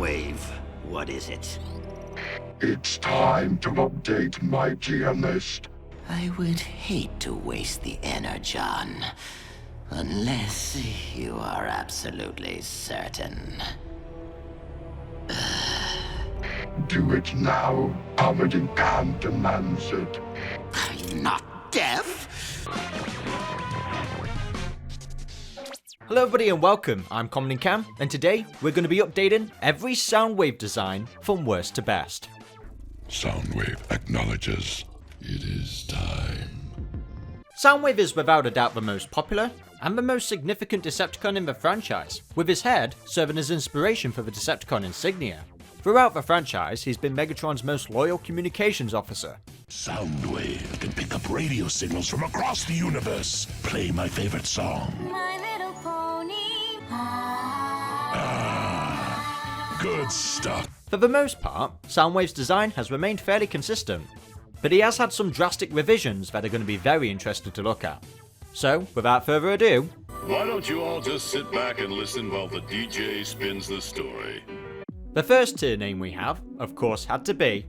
Soundwave, what is it? It's time to update my tier list. I would hate to waste the energon, unless you are absolutely certain. Do it now. Comodin Cam demands it. Are you not deaf? Hello everybody and welcome, I'm Comodin Cam, and today we're going to be updating every Soundwave design from worst to best. Soundwave acknowledges it is time. Soundwave is without a doubt the most popular and the most significant Decepticon in the franchise, with his head serving as inspiration for the Decepticon insignia. Throughout the franchise, he's been Megatron's most loyal communications officer. Soundwave can pick up radio signals from across the universe. Play my favorite song. My Little Pony. Good stuff. For the most part, Soundwave's design has remained fairly consistent, but he has had some drastic revisions that are going to be very interesting to look at. So, without further ado, why don't you all just sit back and listen while the DJ spins the story? the first tier name we have, of course, had to be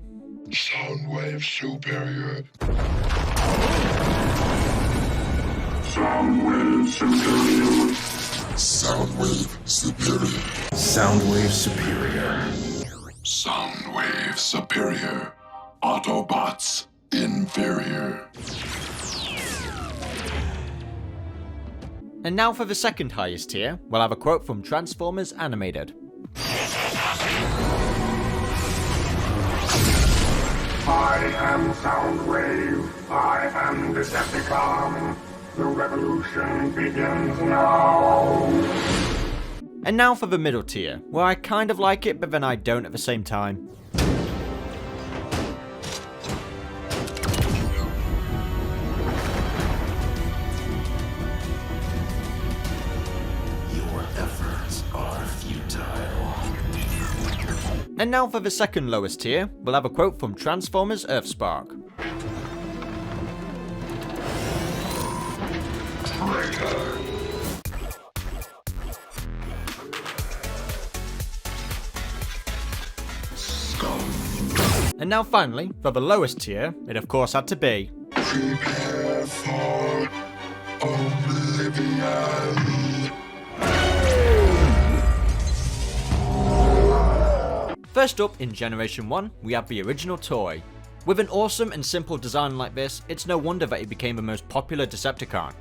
Soundwave Superior. Soundwave Superior. Soundwave Superior. Soundwave Superior. Soundwave Superior. Autobots inferior. And now for the second highest tier, we'll have a quote from Transformers Animated. I am Soundwave. I am Decepticon. The revolution begins now. And now for the middle tier, where I kind of like it but then I don't at the same time. And now for the second lowest tier, we'll have a quote from Transformers EarthSpark. And now finally, for the lowest tier, it of course had to be Prepare for oblivion. First up in Generation 1, we have the original toy. With an awesome and simple design like this, it's no wonder that it became the most popular Decepticon.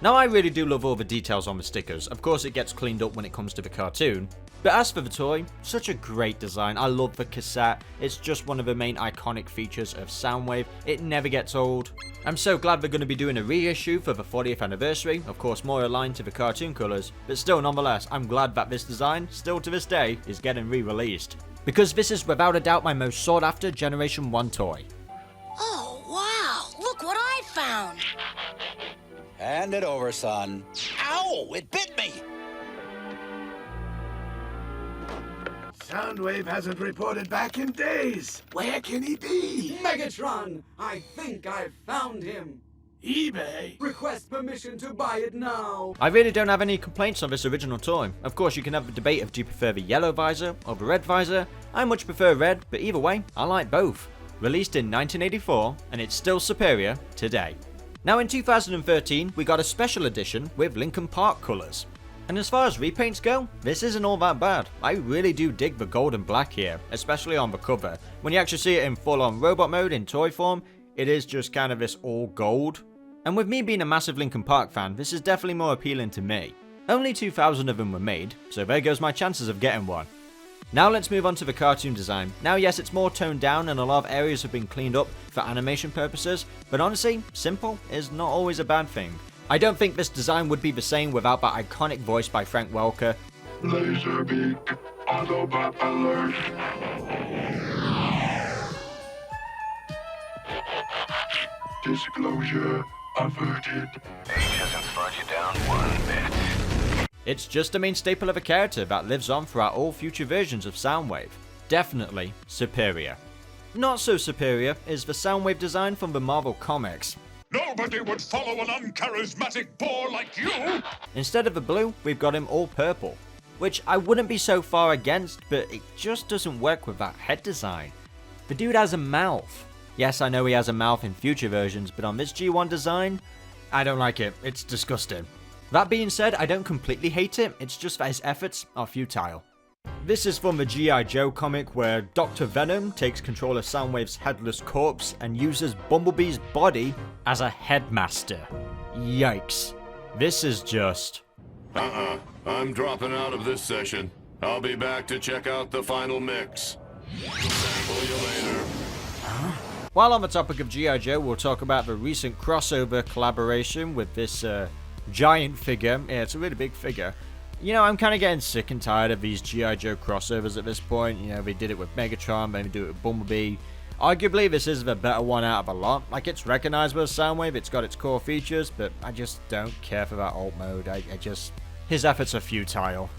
Now I really do love all the details on the stickers, of course it gets cleaned up when it comes to the cartoon, but as for the toy, such a great design. I love the cassette, it's just one of the main iconic features of Soundwave, it never gets old. I'm so glad they're going to be doing a reissue for the 40th anniversary, of course more aligned to the cartoon colours, but still nonetheless I'm glad that this design, still to this day, is getting re-released. Because this is without a doubt my most sought after Generation 1 toy. Oh, wow. Look what I found. Hand it over, son. Ow! It bit me! Soundwave hasn't reported back in days. Where can he be? Megatron! I think I've found him! eBay. Request permission to buy it now! I really don't have any complaints on this original toy. Of course you can have the debate of do you prefer the yellow visor or the red visor. I much prefer red, but either way, I like both. Released in 1984, and it's still superior today. Now in 2013, we got a special edition with Linkin Park colours. And as far as repaints go, this isn't all that bad. I really do dig the gold and black here, especially on the cover. When you actually see it in full-on robot mode in toy form, it is just kind of this all gold. And with me being a massive Linkin Park fan, this is definitely more appealing to me. Only 2,000 of them were made, so there goes my chances of getting one. Now let's move on to the cartoon design. Now yes, it's more toned down and a lot of areas have been cleaned up for animation purposes, but honestly, simple is not always a bad thing. I don't think this design would be the same without that iconic voice by Frank Welker. Laserbeak. Autobot alert. Disclosure averted. Age hasn't slowed you down one bit. It's just a main staple of a character that lives on throughout all future versions of Soundwave. Definitely superior. Not so superior is the Soundwave design from the Marvel Comics. Nobody would follow an uncharismatic bore like you! Instead of the blue, we've got him all purple. which I wouldn't be so far against, but it just doesn't work with that head design. The dude has a mouth. Yes, I know he has a mouth in future versions, but on this G1 design, I don't like it. It's disgusting. That being said, I don't completely hate it, it's just that his efforts are futile. This is from the G.I. Joe comic where Dr. Venom takes control of Soundwave's headless corpse and uses Bumblebee's body as a headmaster. Yikes. This is just... I'm dropping out of this session. I'll be back to check out the final mix. Sample you later. While on the topic of G.I. Joe, we'll talk about the recent crossover collaboration with this giant figure. Yeah, it's a really big figure. You know, I'm kind of getting sick and tired of these G.I. Joe crossovers at this point. You know, they did it with Megatron, then they do it with Bumblebee. Arguably, this is the better one out of a lot. Like, it's recognizable as Soundwave, it's got its core features, but I just don't care for that alt mode. I just... His efforts are futile.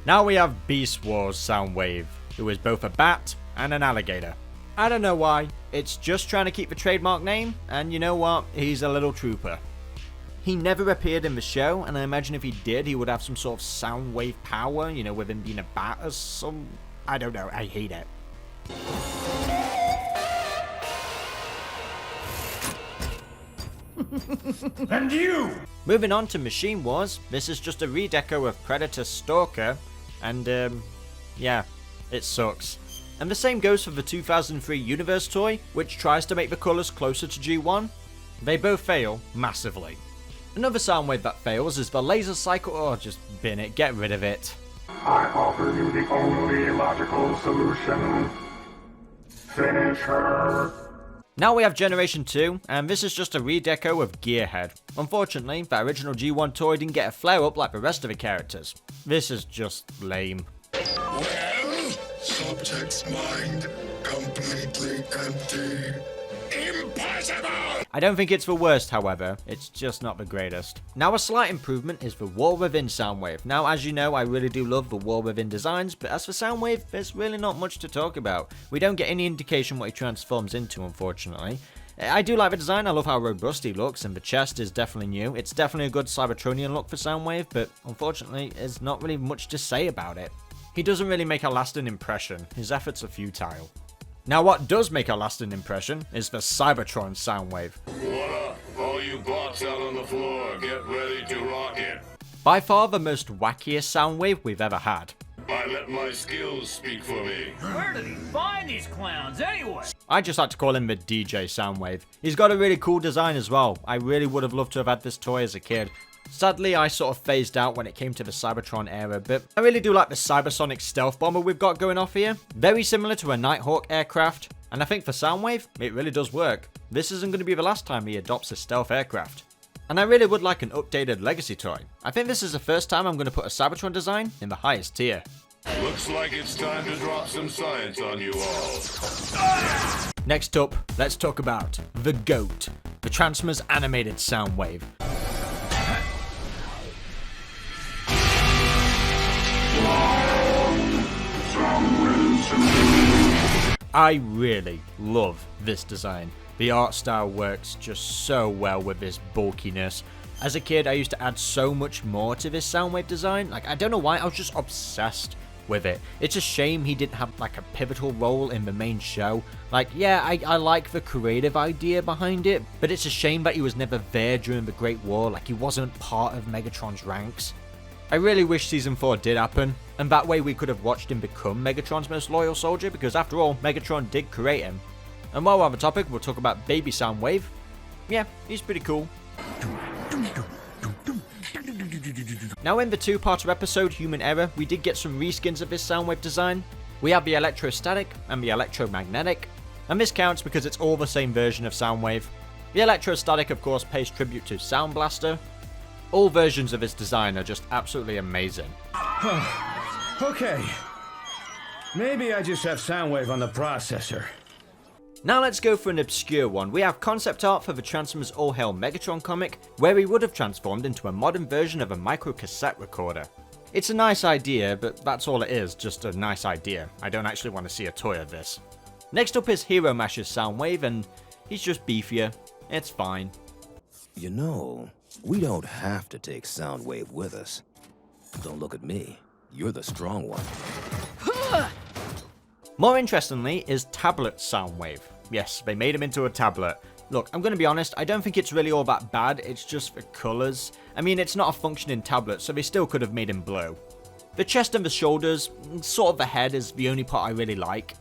Now we have Beast Wars Soundwave, who is both a bat and an alligator. I don't know why, it's just trying to keep the trademark name, and you know what, he's a little trooper. He never appeared in the show, and I imagine if he did, he would have some sort of Soundwave power, you know, with him being a bat or some... I don't know, I hate it. And you! Moving on to Machine Wars, this is just a redeco of Predator Stalker, and yeah, it sucks. And the same goes for the 2003 Universe toy, which tries to make the colours closer to G1. They both fail massively. Another Soundwave that fails is the Laser Cycle. Oh, just bin it, get rid of it. I offer you the only logical solution. Finish her. Now we have Generation 2, and this is just a redeco of Gearhead. Unfortunately, the original G1 toy didn't get a flare up like the rest of the characters. This is just lame. Well, subject's mind completely empty. Impossible! I don't think it's the worst, however, it's just not the greatest. Now a slight improvement is the War Within Soundwave. Now as you know, I really do love the War Within designs, but as for Soundwave, there's really not much to talk about. We don't get any indication what he transforms into, unfortunately. I do like the design, I love how robust he looks, and the chest is definitely new. It's definitely a good Cybertronian look for Soundwave, but unfortunately, there's not really much to say about it. He doesn't really make a lasting impression, his efforts are futile. Now what does make a lasting impression is the Cybertron Soundwave. What up? All you bots out on the floor, get ready to rock it. By far the most wackiest Soundwave we've ever had. I let my skills speak for me. Where did he find these clowns anyway? I just like to call him the DJ Soundwave. He's got a really cool design as well. I really would have loved to have had this toy as a kid. Sadly, I sort of phased out when it came to the Cybertron era, but I really do like the Cybersonic stealth bomber we've got going off here. Very similar to a Nighthawk aircraft, and I think for Soundwave, it really does work. This isn't going to be the last time he adopts a stealth aircraft. And I really would like an updated Legacy toy. I think this is the first time I'm going to put a Cybertron design in the highest tier. Looks like it's time to drop some science on you all. Next up, let's talk about the GOAT, the Transformers animated Soundwave. I really love this design. The art style works just so well with this bulkiness. As a kid, I used to add so much more to this Soundwave design. Like, I don't know why, I was just obsessed with it. It's a shame he didn't have like a pivotal role in the main show. Like, yeah, I like the creative idea behind it, but it's a shame that he was never there during the Great War. Like, he wasn't part of Megatron's ranks. I really wish Season 4 did happen, and that way we could have watched him become Megatron's most loyal soldier, because after all, Megatron did create him. And while we're on the topic, we'll talk about Baby Soundwave. Yeah, he's pretty cool. Now in the two-parter episode, Human Error, we did get some reskins of this Soundwave design. We have the electrostatic and the electromagnetic, and this counts because it's all the same version of Soundwave. The electrostatic, of course, pays tribute to Sound Blaster. All versions of this design are just absolutely amazing. Okay. Maybe I just have Soundwave on the processor. Now let's go for an obscure one. We have concept art for the Transformers All Hail Megatron comic, where he would have transformed into a modern version of a micro cassette recorder. It's a nice idea, but that's all it is, just a nice idea. I don't actually want to see a toy of this. Next up is Hero Mash's Soundwave, and He's just beefier. It's fine. You know, we don't have to take Soundwave with us. Don't look at me. You're the strong one. More interestingly is Tablet Soundwave. Yes, they made him into a tablet. Look, I'm going to be honest, I don't think it's really all that bad, it's just the colours. I mean, it's not a functioning tablet, so they still could have made him blue. The chest and the shoulders, sort of the head, is the only part I really like.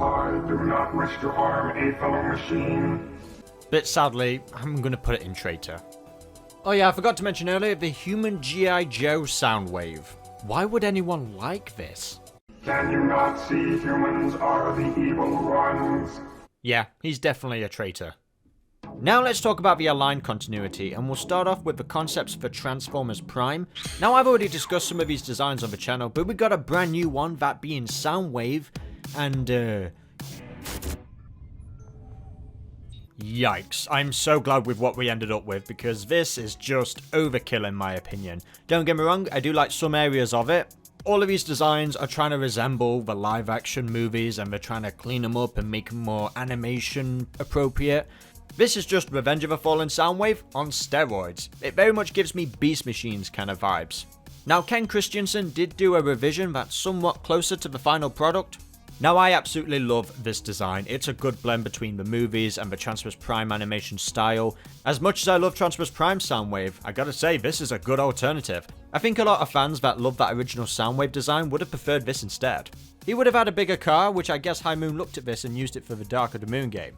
I do not wish to harm a fellow machine. But sadly, I'm going to put it in traitor. Oh yeah, I forgot to mention earlier, the human G.I. Joe Soundwave. Why would anyone like this? Can you not see humans are the evil ones? Yeah, he's definitely a traitor. Now let's talk about the aligned continuity, and we'll start off with the concepts for Transformers Prime. Now I've already discussed some of these designs on the channel, but we got a brand new one, that being Soundwave, and yikes, I'm so glad with what we ended up with, because this is just overkill in my opinion. Don't get me wrong, I do like some areas of it. All of these designs are trying to resemble the live action movies, and they're trying to clean them up and make them more animation appropriate. This is just Revenge of the Fallen Soundwave on steroids. It very much gives me Beast Machines kind of vibes. Now Ken Christensen did do a revision that's somewhat closer to the final product. Now I absolutely love this design. It's a good blend between the movies and the Transformers Prime animation style. As much as I love Transformers Prime Soundwave, I gotta say this is a good alternative. I think a lot of fans that love that original Soundwave design would have preferred this instead. He would have had a bigger car, which I guess High Moon looked at this and used it for the Dark of the Moon game.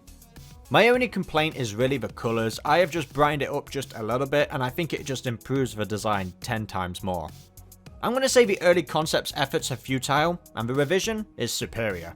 My only complaint is really the colours. I have just brightened it up just a little bit, and I think it just improves the design 10 times more. I'm going to say the early concept's efforts are futile, and the revision is superior.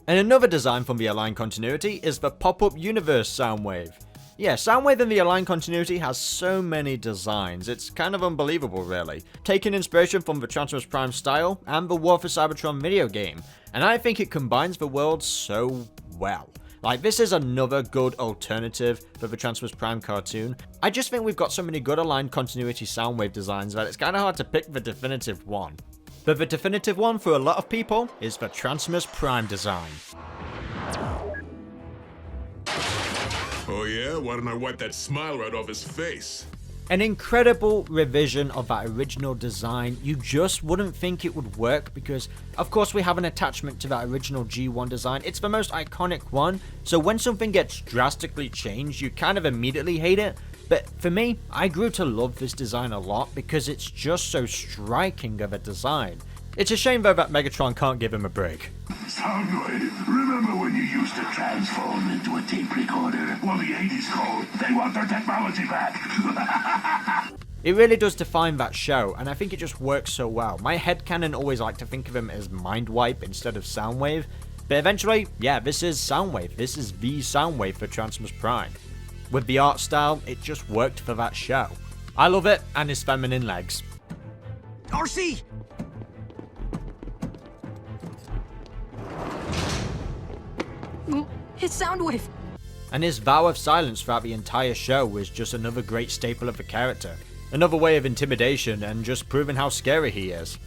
And another design from the Aligned Continuity is the Pop-Up Universe Soundwave. Yeah, Soundwave in the Aligned Continuity has so many designs, it's kind of unbelievable really. Taking inspiration from the Transformers Prime style and the War for Cybertron video game, and I think it combines the worlds so well. Like, this is another good alternative for the Transformers Prime cartoon. I just think we've got so many good aligned continuity Soundwave designs that it's kind of hard to pick the definitive one. But the definitive one for a lot of people is the Transformers Prime design. Oh yeah? Why don't I wipe that smile right off his face? An incredible revision of that original design. You just wouldn't think it would work because, of course, we have an attachment to that original G1 design. It's the most iconic one, so when something gets drastically changed, you kind of immediately hate it. But for me, I grew to love this design a lot because it's just so striking of a design. It's a shame though that Megatron can't give him a break. Soundwave, remember when you used to transform into a tape recorder? Well, the 80s called. They want their technology back. It really does define that show, and I think it just works so well. My headcanon always like to think of him as Mindwipe instead of Soundwave, but eventually, yeah, this is Soundwave. This is the Soundwave for Transformers Prime. With the art style, it just worked for that show. I love it, and his feminine legs. RC! It's Soundwave! And his vow of silence throughout the entire show was just another great staple of the character. Another way of intimidation and just proving how scary he is.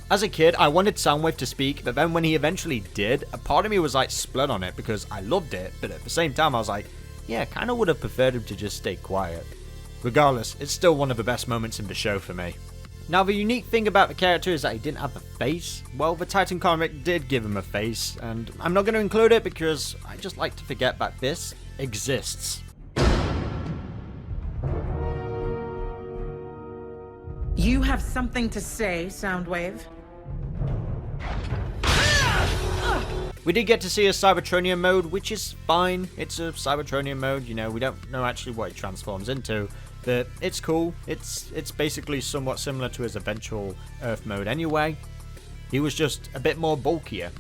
As a kid, I wanted Soundwave to speak, but then when he eventually did, a part of me was like split on it because I loved it, but at the same time I was like, yeah, kinda would have preferred him to just stay quiet. Regardless, it's still one of the best moments in the show for me. Now, the unique thing about the character is that he didn't have a face. Well, the Titan comic did give him a face, and I'm not going to include it because I just like to forget that this exists. You have something to say, Soundwave? We did get to see a Cybertronian mode, which is fine. It's a Cybertronian mode, you know, we don't know actually what he transforms into. But it's cool. It's basically somewhat similar to his eventual Earth mode anyway. He was just a bit more bulkier.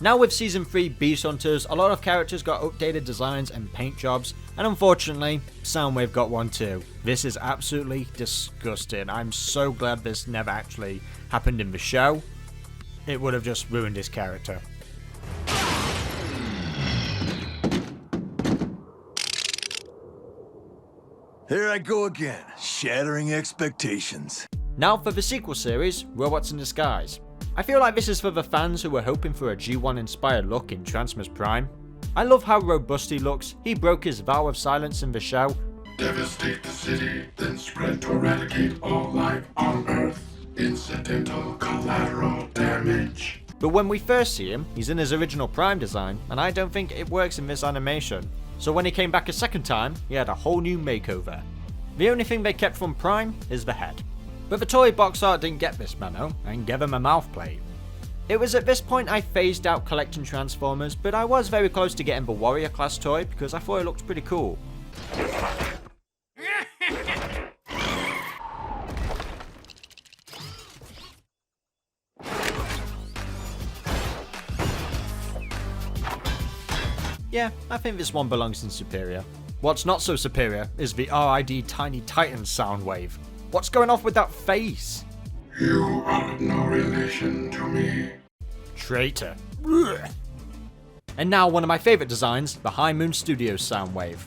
Now with Season 3 Beast Hunters, a lot of characters got updated designs and paint jobs, and unfortunately, Soundwave got one too. This is absolutely disgusting. I'm so glad this never actually happened in the show. It would have just ruined his character. Here I go again, shattering expectations. Now for the sequel series, Robots in Disguise. I feel like this is for the fans who were hoping for a G1 inspired look in Transformers Prime. I love how robust he looks. He broke his vow of silence in the show. Devastate the city, then spread to eradicate all life on Earth. Incidental collateral damage. But when we first see him, he's in his original Prime design, and I don't think it works in this animation. So when he came back a second time, he had a whole new makeover. The only thing they kept from Prime is the head. But the toy box art didn't get this memo, and gave him a mouth plate. It was at this point I phased out collecting Transformers, but I was very close to getting the Warrior class toy because I thought it looked pretty cool. Yeah, I think this one belongs in Superior. What's not so superior is the RID Tiny Titan Soundwave. What's going off with that face? You are no relation to me. Traitor. Ugh. And now one of my favourite designs, the High Moon Studios Soundwave.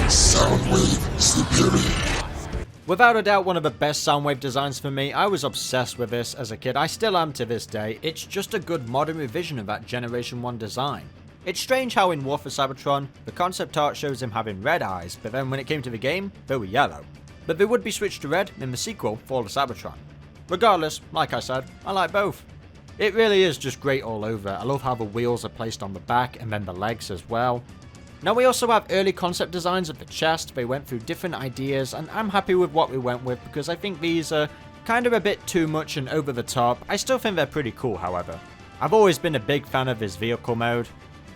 Soundwave Superior. Without a doubt one of the best Soundwave designs for me. I was obsessed with this as a kid, I still am to this day. It's just a good modern revision of that Generation 1 design. It's strange how in War for Cybertron, the concept art shows him having red eyes, but then when it came to the game, they were yellow. But they would be switched to red in the sequel, Fall of Cybertron. Regardless, like I said, I like both. It really is just great all over. I love how the wheels are placed on the back and then the legs as well. Now we also have early concept designs of the chest. They went through different ideas and I'm happy with what we went with because I think these are kind of a bit too much and over the top. I still think they're pretty cool however. I've always been a big fan of this vehicle mode.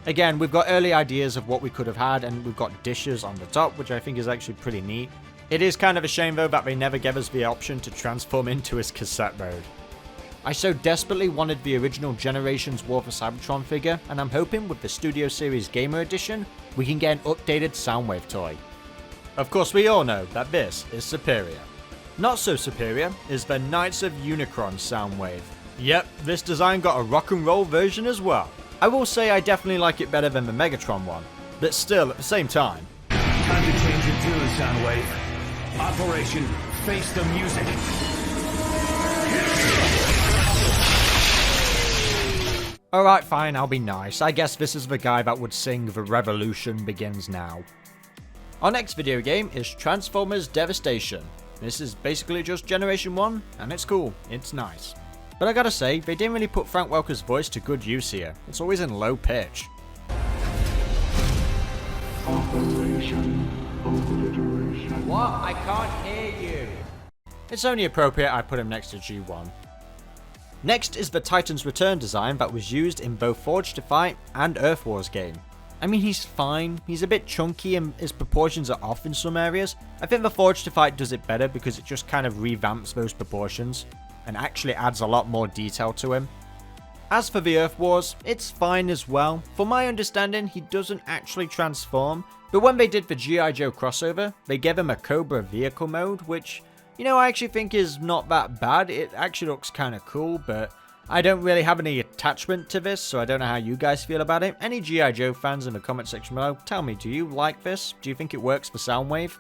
Again, we've got early ideas of what we could have had and we've got dishes on the top, which I think is actually pretty neat. It is kind of a shame though that they never gave us the option to transform into his cassette mode. I so desperately wanted the original Generations War for Cybertron figure, and I'm hoping with the Studio Series Gamer Edition, we can get an updated Soundwave toy. Of course we all know that this is superior. Not so superior is the Knights of Unicron Soundwave. Yep, this design got a rock and roll version as well. I will say I definitely like it better than the Megatron one, but still at the same time. Time to change your tune, Soundwave. Operation Face the Music. Alright fine, I'll be nice. I guess this is the guy that would sing The Revolution Begins Now. Our next video game is Transformers Devastation. This is basically just Generation 1, and it's cool, it's nice. But I gotta say, they didn't really put Frank Welker's voice to good use here. It's always in low pitch. Operation Obliteration. What? I can't hear you. It's only appropriate I put him next to G1. Next is the Titan's Return design that was used in both Forged to Fight and Earth Wars game. I mean, he's fine, he's a bit chunky and his proportions are off in some areas. I think the Forged to Fight does it better because it just kind of revamps those proportions and actually adds a lot more detail to him. As for the Earth Wars, it's fine as well. For my understanding, he doesn't actually transform, but when they did the G.I. Joe crossover, they gave him a Cobra vehicle mode, which, you know, I actually think is not that bad. It actually looks kind of cool, but I don't really have any attachment to this, so I don't know how you guys feel about it. Any G.I. Joe fans in the comment section below, tell me, do you like this? Do you think it works for Soundwave?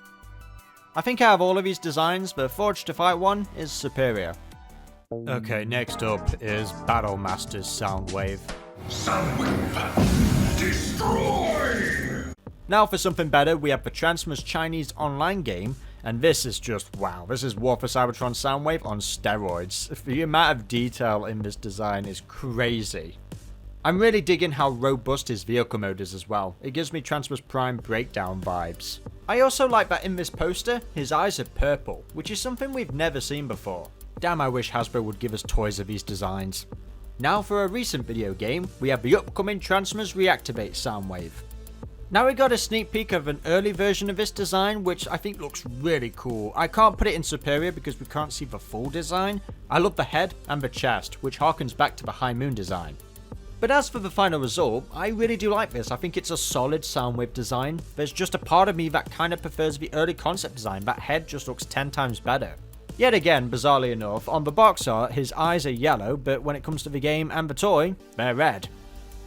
I think out of all of these designs, the Forged to Fight one is superior. Okay, next up is Battle Master's Soundwave. Soundwave, destroy! Now for something better, we have the Transformers Chinese online game, and this is just wow. This is War for Cybertron Soundwave on steroids. The amount of detail in this design is crazy. I'm really digging how robust his vehicle mode is as well. It gives me Transformers Prime Breakdown vibes. I also like that in this poster, his eyes are purple, which is something we've never seen before. Damn, I wish Hasbro would give us toys of these designs. Now for a recent video game, we have the upcoming Transformers Reactivate Soundwave. Now we got a sneak peek of an early version of this design, which I think looks really cool. I can't put it in Superior because we can't see the full design. I love the head and the chest, which harkens back to the High Moon design. But as for the final result, I really do like this. I think it's a solid Soundwave design. There's just a part of me that kind of prefers the early concept design. That head just looks 10 times better. Yet again, bizarrely enough, on the box art, his eyes are yellow, but when it comes to the game and the toy, they're red.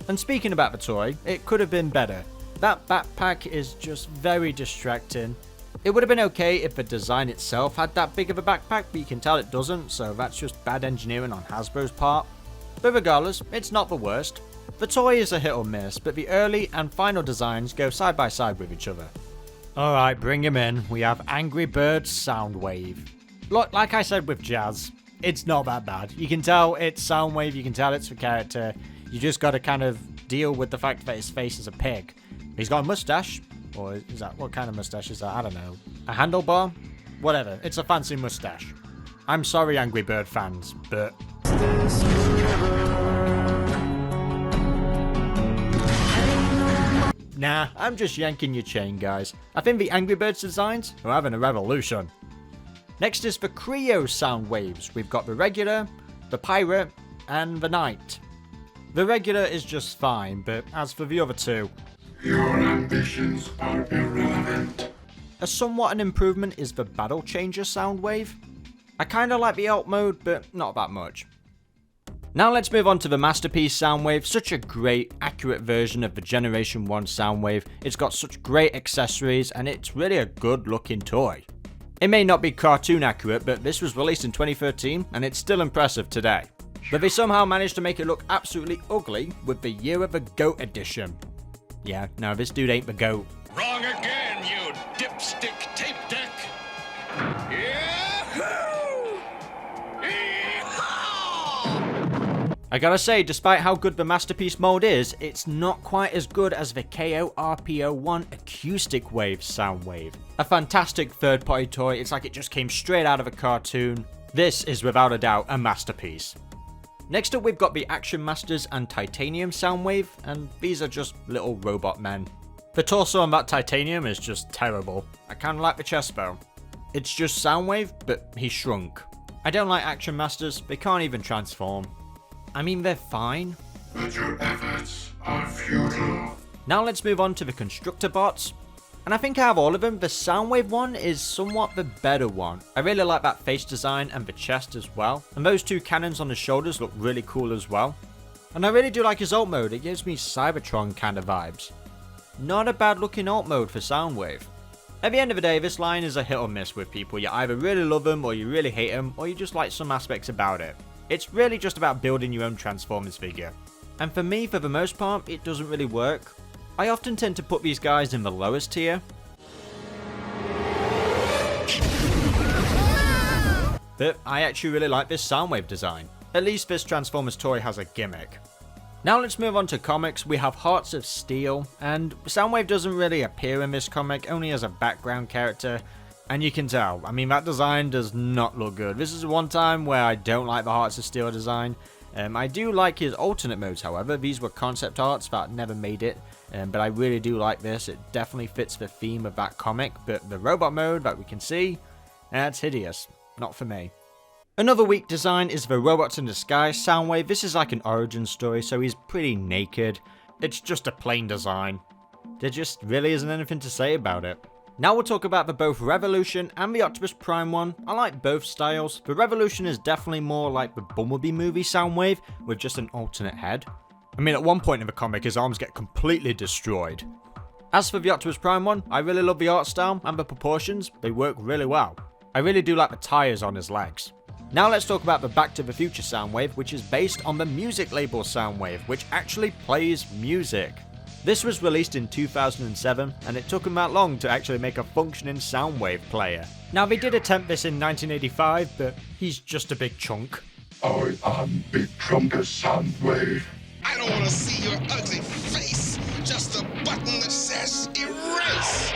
And speaking about the toy, it could have been better. That backpack is just very distracting. It would have been okay if the design itself had that big of a backpack, but you can tell it doesn't, so that's just bad engineering on Hasbro's part. But regardless, it's not the worst. The toy is a hit or miss, but the early and final designs go side by side with each other. Alright, bring him in. We have Angry Birds Soundwave. Look, like I said with Jazz, it's not that bad. You can tell it's Soundwave, you can tell it's the character. You just gotta kind of deal with the fact that his face is a pig. He's got a mustache. Or is that, what kind of mustache is that? I don't know. A handlebar? Whatever, it's a fancy mustache. I'm sorry, Angry Bird fans, but... Nah, I'm just yanking your chain, guys. I think the Angry Birds designs are having a revolution. Next is the Creo Soundwaves. We've got the regular, the pirate, and the knight. The regular is just fine, but as for the other two... Your ambitions are irrelevant. Somewhat an improvement is the Battle Changer Soundwave. I kinda like the alt mode, but not that much. Now let's move on to the Masterpiece Soundwave. Such a great, accurate version of the Generation 1 Soundwave. It's got such great accessories, and it's really a good looking toy. It may not be cartoon accurate, but this was released in 2013, and it's still impressive today. But they somehow managed to make it look absolutely ugly with the Year of the Goat edition. Yeah, no, this dude ain't the goat. Wrong again, you dipstick tape deck. Yahoo! Yeehaw! I gotta say, despite how good the Masterpiece mode is, it's not quite as good as the KO-RPO-1 Acoustic Wave Soundwave. A fantastic third-party toy, it's like it just came straight out of a cartoon. This is without a doubt a masterpiece. Next up we've got the Action Masters and Titanium Soundwave, and these are just little robot men. The torso on that Titanium is just terrible. I kinda like the chest though. It's just Soundwave, but he's shrunk. I don't like Action Masters, they can't even transform. I mean, they're fine. But your efforts are futile. Now let's move on to the Constructor Bots. And I think out of all of them, the Soundwave one is somewhat the better one. I really like that face design and the chest as well. And those two cannons on the shoulders look really cool as well. And I really do like his alt mode, it gives me Cybertron kind of vibes. Not a bad looking alt mode for Soundwave. At the end of the day, this line is a hit or miss with people. You either really love them, or you really hate them, or you just like some aspects about it. It's really just about building your own Transformers figure. And for me, for the most part, it doesn't really work. I often tend to put these guys in the lowest tier. But I actually really like this Soundwave design. At least this Transformers toy has a gimmick. Now let's move on to comics. We have Hearts of Steel, and Soundwave doesn't really appear in this comic, only as a background character. And you can tell, I mean, that design does not look good. This is one time where I don't like the Hearts of Steel design. I do like his alternate modes, however. These were concept arts that never made it, but I really do like this. It definitely fits the theme of that comic, but the robot mode that we can see, that's hideous. Not for me. Another weak design is the Robots in Disguise Soundwave. This is like an origin story, so he's pretty naked. It's just a plain design. There just really isn't anything to say about it. Now we'll talk about the both Revolution and the Optimus Prime one. I like both styles. The Revolution is definitely more like the Bumblebee Movie Soundwave with just an alternate head. I mean, at one point in the comic, his arms get completely destroyed. As for the Optimus Prime one, I really love the art style and the proportions. They work really well. I really do like the tires on his legs. Now let's talk about the Back to the Future Soundwave, which is based on the music label Soundwave, which actually plays music. This was released in 2007, and it took them that long to actually make a functioning Soundwave player. Now they did attempt this in 1985, but he's just a big chunk. I am Big Trunker Soundwave. I don't want to see your ugly face, just a button that says erase.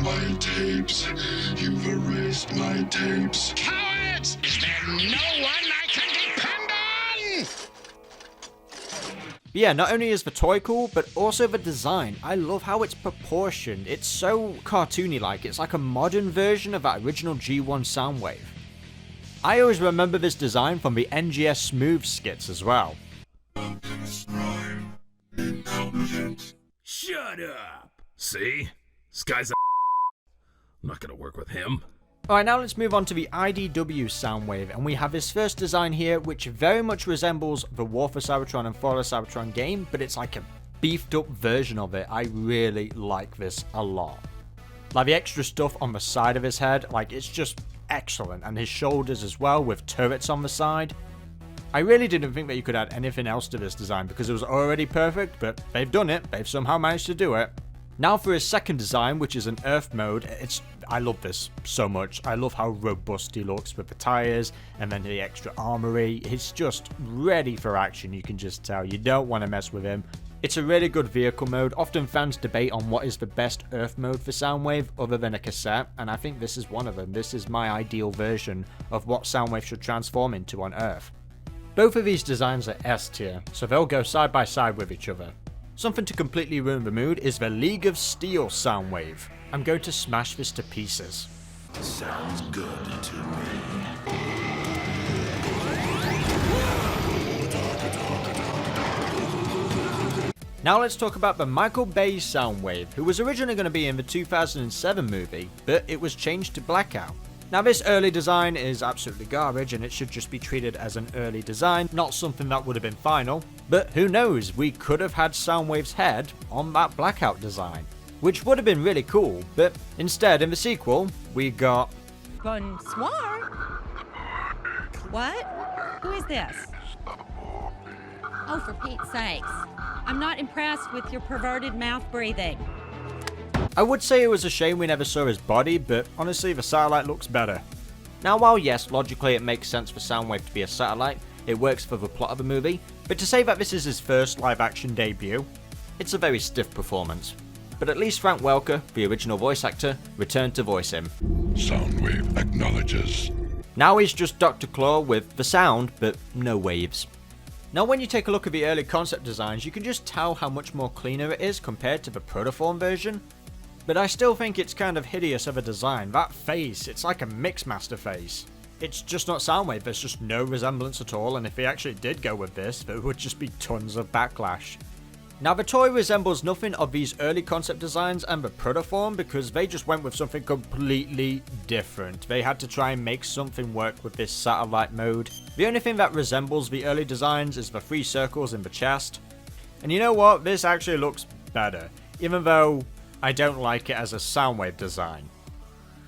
My tapes, you've erased my tapes. Cowards! Is there no one I can depend on? Yeah, not only is the toy cool, but also the design. I love how it's proportioned. It's so cartoony-like. It's like a modern version of that original G1 Soundwave. I always remember this design from the NGS Smooth skits as well. Shut up! See? This guy's a I'm not gonna work with him. Alright, now let's move on to the IDW Soundwave, and we have his first design here, which very much resembles the War for Cybertron and Fall of Cybertron game, but it's like a beefed up version of it. I really like this a lot. Like the extra stuff on the side of his head, like it's just excellent, and his shoulders as well with turrets on the side. I really didn't think that you could add anything else to this design because it was already perfect, but they've done it. They've somehow managed to do it. Now for his second design, which is an Earth mode. I love this so much. I love how robust he looks with the tires and then the extra armory. He's just ready for action, you can just tell. You don't want to mess with him. It's a really good vehicle mode. Often fans debate on what is the best Earth mode for Soundwave other than a cassette, and I think this is one of them. This is my ideal version of what Soundwave should transform into on Earth. Both of these designs are S tier, so they'll go side by side with each other. Something to completely ruin the mood is the League of Steel Soundwave. I'm going to smash this to pieces. Sounds good to me. Now let's talk about the Michael Bay Soundwave, who was originally going to be in the 2007 movie, but it was changed to Blackout. Now this early design is absolutely garbage and it should just be treated as an early design, not something that would have been final. But who knows, we could have had Soundwave's head on that Blackout design, which would have been really cool, but instead in the sequel, we got... Bonsoir? What? Who is this? Oh, for Pete's sakes. I'm not impressed with your perverted mouth breathing. I would say it was a shame we never saw his body, but honestly the satellite looks better. Now while yes, logically it makes sense for Soundwave to be a satellite, it works for the plot of the movie, but to say that this is his first live action debut, it's a very stiff performance. But at least Frank Welker, the original voice actor, returned to voice him. Soundwave acknowledges. Now he's just Dr. Claw with the sound, but no waves. Now when you take a look at the early concept designs, you can just tell how much more cleaner it is compared to the Protoform version. But I still think it's kind of hideous of a design. That face, it's like a Mixmaster face. It's just not Soundwave, there's just no resemblance at all, and if he actually did go with this, there would just be tons of backlash. Now the toy resembles nothing of these early concept designs and the Protoform because they just went with something completely different. They had to try and make something work with this satellite mode. The only thing that resembles the early designs is the 3 circles in the chest. And you know what, this actually looks better, even though I don't like it as a Soundwave design.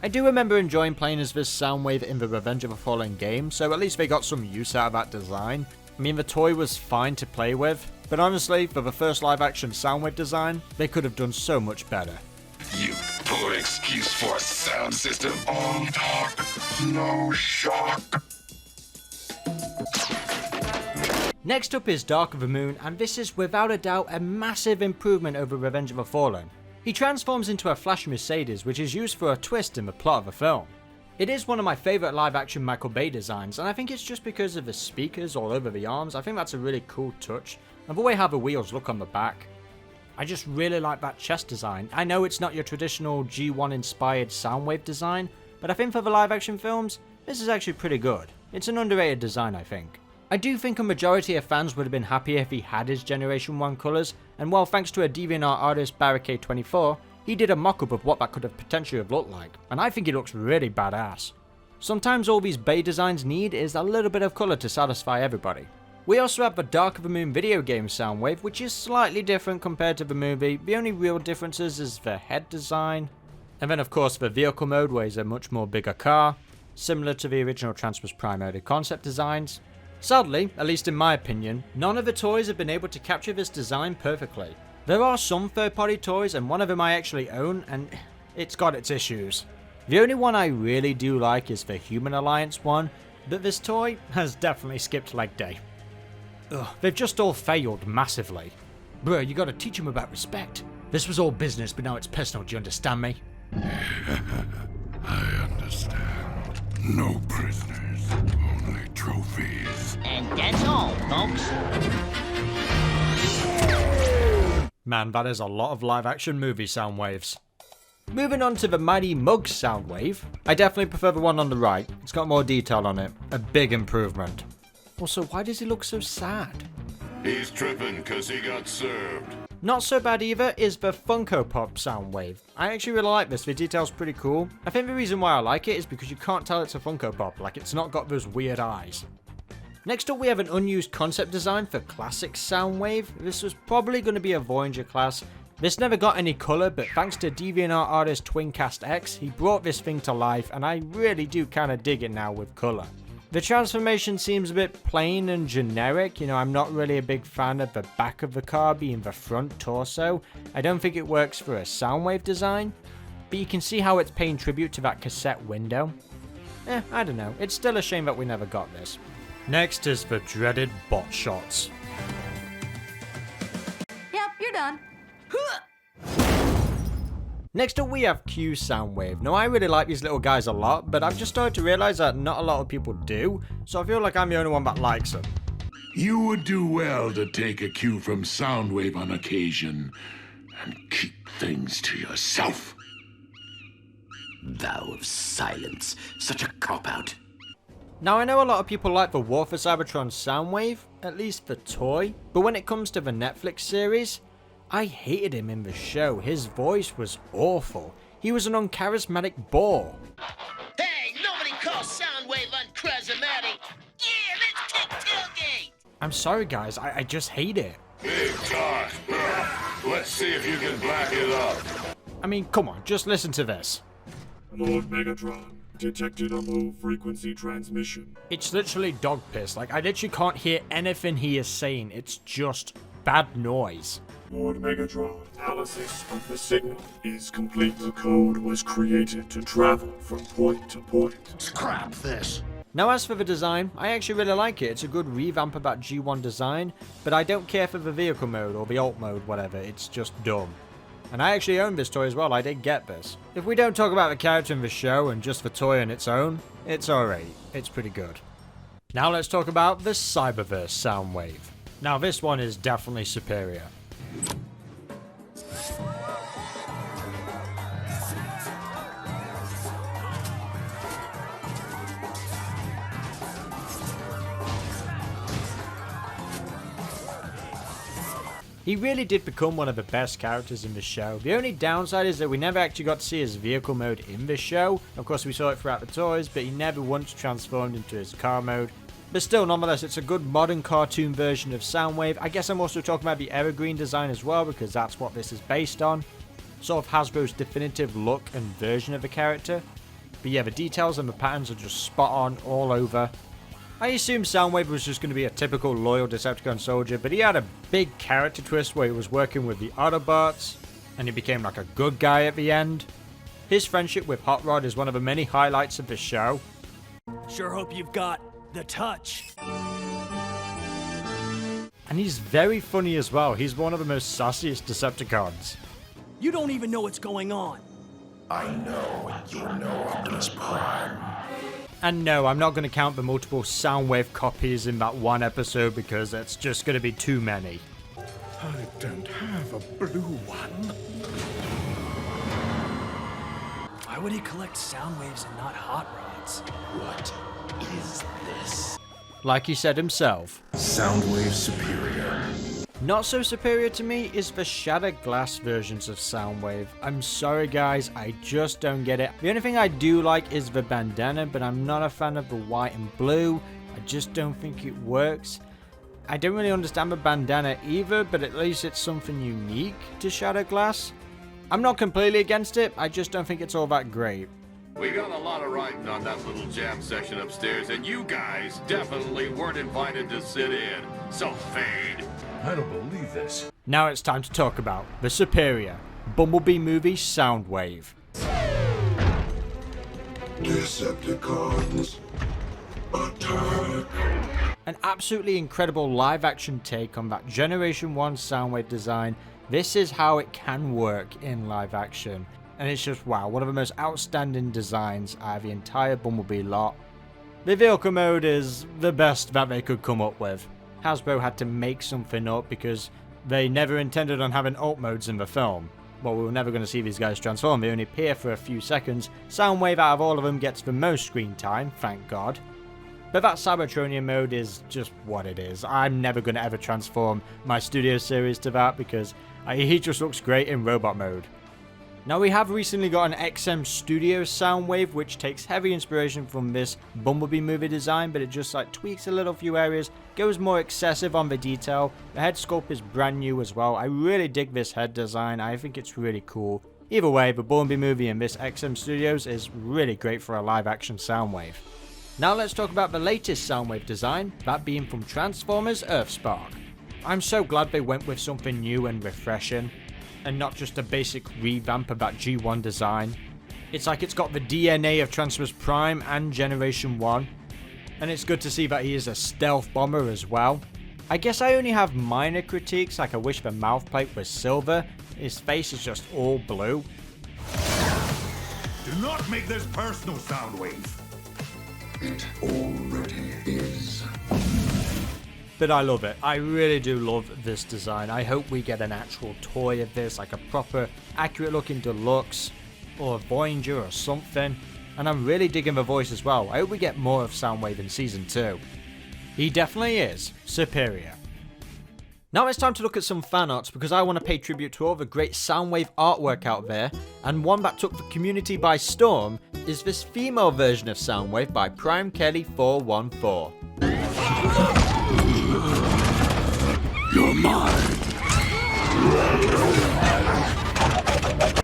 I do remember enjoying playing as this Soundwave in the Revenge of the Fallen game, so at least they got some use out of that design. I mean, the toy was fine to play with, but honestly, for the first live action Soundwave design, they could have done so much better. You poor excuse for a sound system. All talk, no shock. Next up is Dark of the Moon, and this is without a doubt a massive improvement over Revenge of the Fallen. He transforms into a flash Mercedes, which is used for a twist in the plot of the film. It is one of my favourite live action Michael Bay designs, and I think it's just because of the speakers all over the arms. I think that's a really cool touch, and the way how the wheels look on the back. I just really like that chest design. I know it's not your traditional G1 inspired Soundwave design, but I think for the live action films, this is actually pretty good. It's an underrated design, I think. I do think a majority of fans would have been happier if he had his Generation 1 colours, and while thanks to a DeviantArt artist Barricade24, he did a mock-up of what that could have potentially have looked like, and I think it looks really badass. Sometimes all these Bay designs need is a little bit of colour to satisfy everybody. We also have the Dark of the Moon video game Soundwave, which is slightly different compared to the movie. The only real differences is the head design, and then of course the vehicle mode where he's a much more bigger car, similar to the original Transformers Prime early concept designs. Sadly, at least in my opinion, none of the toys have been able to capture this design perfectly. There are some third-party toys, and one of them I actually own, and it's got its issues. The only one I really do like is the Human Alliance one, but this toy has definitely skipped leg day. Ugh, they've just all failed massively. Bruh, you gotta teach them about respect. This was all business, but now it's personal, do you understand me? I understand. No prisoners, only trophies. And that's all, folks. Man, that is a lot of live action movie Soundwaves. Moving on to the Mighty Mug Soundwave, I definitely prefer the one on the right. It's got more detail on it, a big improvement. Also, why does he look so sad? He's tripping cause he got served. Not so bad either is the Funko Pop Soundwave. I actually really like this, the detail's pretty cool. I think the reason why I like it is because you can't tell it's a Funko Pop, like it's not got those weird eyes. Next up we have an unused concept design for Classic Soundwave. This was probably going to be a Voyager class. This never got any colour, but thanks to DeviantArt artist Twincast X, he brought this thing to life, and I really do kind of dig it now with colour. The transformation seems a bit plain and generic. You know, I'm not really a big fan of the back of the car being the front torso. I don't think it works for a Soundwave design, but you can see how it's paying tribute to that cassette window. I don't know. It's still a shame that we never got this. Next is the dreaded bot shots. Yep, you're done. Next up we have Q Soundwave. Now I really like these little guys a lot, but I've just started to realize that not a lot of people do, so I feel like I'm the only one that likes them. You would do well to take a cue from Soundwave on occasion, and keep things to yourself. Vow of silence. Such a cop-out. Now I know a lot of people like the War for Cybertron Soundwave, at least the toy, but when it comes to the Netflix series, I hated him in the show. His voice was awful. He was an uncharismatic bore. Hey, nobody calls Soundwave uncharismatic. Yeah, let's kick tailgate. I'm sorry guys, I just hate it. Big talk. Let's see if you can back it up. I mean, come on, just listen to this. Lord Megatron, detected a low-frequency transmission. It's literally dog piss. Like, I literally can't hear anything he is saying. It's just bad noise. Lord Megatron, analysis of the signal is complete. The code was created to travel from point to point. Scrap this. Now as for the design, I actually really like it. It's a good revamp of that G1 design, but I don't care for the vehicle mode or the alt mode, whatever. It's just dumb. And I actually own this toy as well. I did get this. If we don't talk about the character in the show and just the toy on its own, it's alright. It's pretty good. Now let's talk about the Cyberverse Soundwave. Now this one is definitely superior. He really did become one of the best characters in the show. The only downside is that we never actually got to see his vehicle mode in the show. Of course we saw it throughout the toys, but he never once transformed into his car mode. But still, nonetheless, it's a good modern cartoon version of Soundwave. I guess I'm also talking about the Evergreen design as well, because that's what this is based on. Sort of Hasbro's definitive look and version of the character. But yeah, the details and the patterns are just spot on all over. I assumed Soundwave was just going to be a typical loyal Decepticon soldier, but he had a big character twist where he was working with the Autobots, and he became like a good guy at the end. His friendship with Hot Rod is one of the many highlights of the show. Sure hope you've got the touch. And he's very funny as well. He's one of the most sassiest Decepticons. You don't even know what's going on. I know you're no Optimus Prime. And no, I'm not going to count the multiple Soundwave copies in that one episode because that's just going to be too many. I don't have a blue one. Why would he collect Soundwaves and not Hot Rods? What is this? Like he said himself. Soundwave superior. Not so superior to me is the shattered glass versions of Soundwave. I'm sorry guys, I just don't get it. The only thing I do like is the bandana, but I'm not a fan of the white and blue. I just don't think it works. I don't really understand the bandana either, but at least it's something unique to shattered glass. I'm not completely against it, I just don't think it's all that great. We got a lot of writing on that little jam session upstairs, and you guys definitely weren't invited to sit in. So fade. I don't believe this. Now it's time to talk about the superior Bumblebee Movie Soundwave. Decepticons, attack. An absolutely incredible live action take on that Generation 1 Soundwave design. This is how it can work in live action. And it's just wow, one of the most outstanding designs out of the entire Bumblebee lot. The vehicle mode is the best that they could come up with. Hasbro had to make something up because they never intended on having alt modes in the film. Well, we were never going to see these guys transform, they only appear for a few seconds. Soundwave out of all of them gets the most screen time, thank God. But that Cybertronian mode is just what it is. I'm never going to ever transform my studio series to that because he just looks great in robot mode. Now we have recently got an XM Studio Soundwave which takes heavy inspiration from this Bumblebee movie design, but it just like tweaks a little few areas, goes more excessive on the detail. The head sculpt is brand new as well. I really dig this head design, I think it's really cool. Either way, the Bumblebee movie and this XM Studios is really great for a live action Soundwave. Now let's talk about the latest Soundwave design, that being from Transformers EarthSpark. I'm so glad they went with something new and refreshing, and not just a basic revamp of that G1 design. It's like it's got the DNA of Transformers Prime and Generation 1, and it's good to see that he is a stealth bomber as well. I guess I only have minor critiques, like I wish the mouthplate was silver, his face is just all blue. Do not make this personal, Soundwave. It already is. But I love it. I really do love this design. I hope we get an actual toy of this, like a proper, accurate looking deluxe, or a Voyager or something. And I'm really digging the voice as well. I hope we get more of Soundwave in Season 2. He definitely is superior. Now it's time to look at some fan arts, because I want to pay tribute to all the great Soundwave artwork out there, and one that took the community by storm is this female version of Soundwave by Prime Kelly 414. You're mine.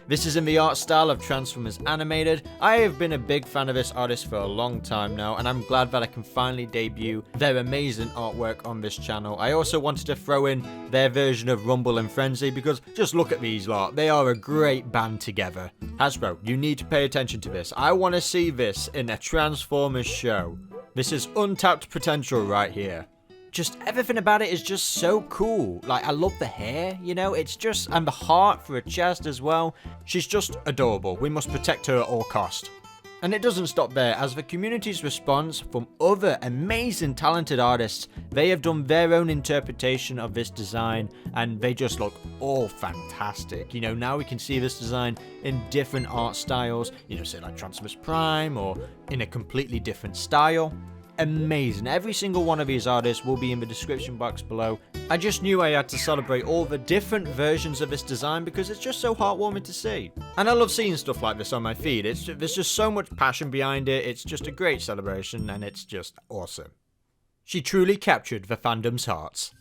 This is in the art style of Transformers Animated. I have been a big fan of this artist for a long time now, and I'm glad that I can finally debut their amazing artwork on this channel. I also wanted to throw in their version of Rumble and Frenzy, because just look at these lot. They are a great band together. Hasbro, you need to pay attention to this. I want to see this in a Transformers show. This is untapped potential right here. Just everything about it is just so cool. Like, I love the hair, you know, it's just, and the heart for a chest as well. She's just adorable. We must protect her at all cost. And it doesn't stop there, as the community's response from other amazing talented artists, they have done their own interpretation of this design, and they just look all fantastic. You know, now we can see this design in different art styles, you know, say like Transformers Prime, or in a completely different style. Amazing. Every single one of these artists will be in the description box below. I just knew I had to celebrate all the different versions of this design, because it's just so heartwarming to see. And I love seeing stuff like this on my feed. There's just so much passion behind it. It's just a great celebration, and it's just awesome. She truly captured the fandom's hearts.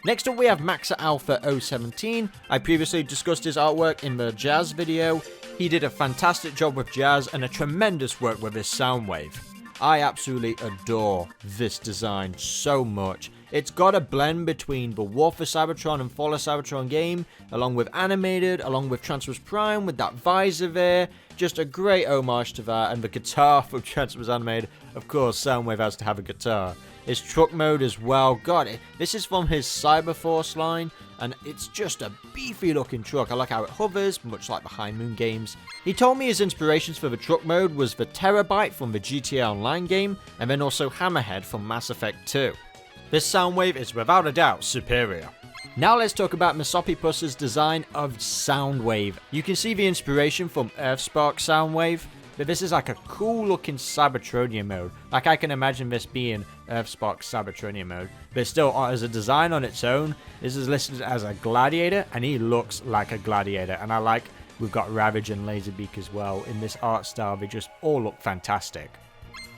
Next up we have Maxa Alpha 017. I previously discussed his artwork in the Jazz video. He did a fantastic job with Jazz and a tremendous work with his Soundwave. I absolutely adore this design so much. It's got a blend between the War for Cybertron and Fall of Cybertron game, along with Animated, along with Transformers Prime with that visor there. Just a great homage to that, and the guitar from Transformers Animated. Of course, Soundwave has to have a guitar. His truck mode as well. God, this is from his Cyberforce line, and it's just a beefy looking truck. I like how it hovers, much like the High Moon games. He told me his inspirations for the truck mode was the Terabyte from the GTA Online game, and then also Hammerhead from Mass Effect 2. This Soundwave is without a doubt superior. Now let's talk about Masopipus's design of Soundwave. You can see the inspiration from EarthSpark Soundwave, but this is like a cool looking Cybertronian mode. Like, I can imagine this being EarthSpark Cybertronian mode, but still, as a design on its own, this is listed as a Gladiator, and he looks like a Gladiator. And I like, we've got Ravage and Laserbeak as well in this art style. They just all look fantastic.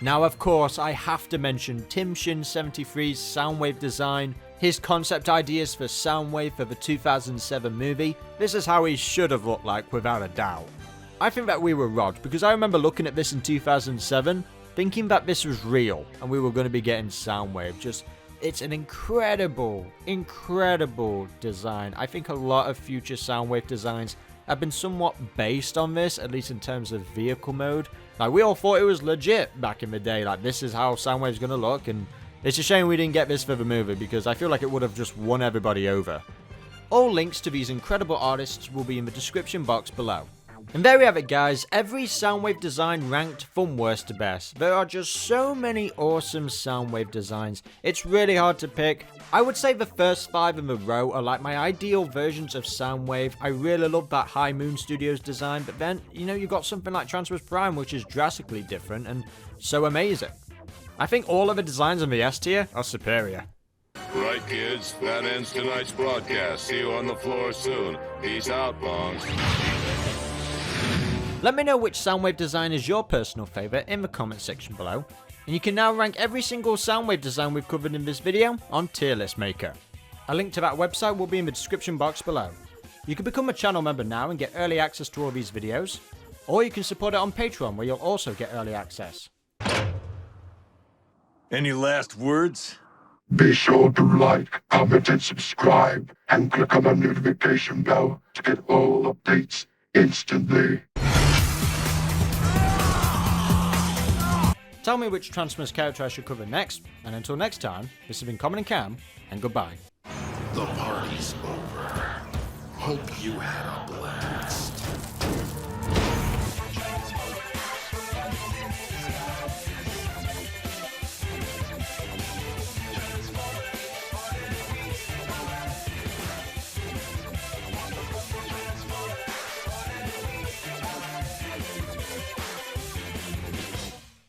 Now, of course, I have to mention Tim Shin 73's Soundwave design. His concept ideas for Soundwave for the 2007 movie. This is how he should have looked like, without a doubt. I think that we were robbed, because I remember looking at this in 2007, thinking that this was real, and we were going to be getting Soundwave. Just, it's an incredible, incredible design. I think a lot of future Soundwave designs have been somewhat based on this, at least in terms of vehicle mode. Like, we all thought it was legit back in the day, like, this is how Soundwave's going to look, and it's a shame we didn't get this for the movie, because I feel like it would have just won everybody over. All links to these incredible artists will be in the description box below. And there we have it, guys. Every Soundwave design ranked from worst to best. There are just so many awesome Soundwave designs. It's really hard to pick. I would say the first 5 in the row are like my ideal versions of Soundwave. I really love that High Moon Studios design, but then, you know, you've got something like Transformers Prime, which is drastically different and so amazing. I think all of the designs in the S tier are superior. Right, kids, that ends tonight's broadcast. See you on the floor soon. Peace out, Bongs. Let me know which Soundwave design is your personal favourite in the comment section below. And you can now rank every single Soundwave design we've covered in this video on Tier List Maker. A link to that website will be in the description box below. You can become a channel member now and get early access to all these videos, or you can support it on Patreon, where you'll also get early access. Any last words? Be sure to like, comment, and subscribe, and click on the notification bell to get all updates instantly. Tell me which Transformers character I should cover next, and until next time, this has been Comodin Cam, and goodbye. The party's over. Hope you had a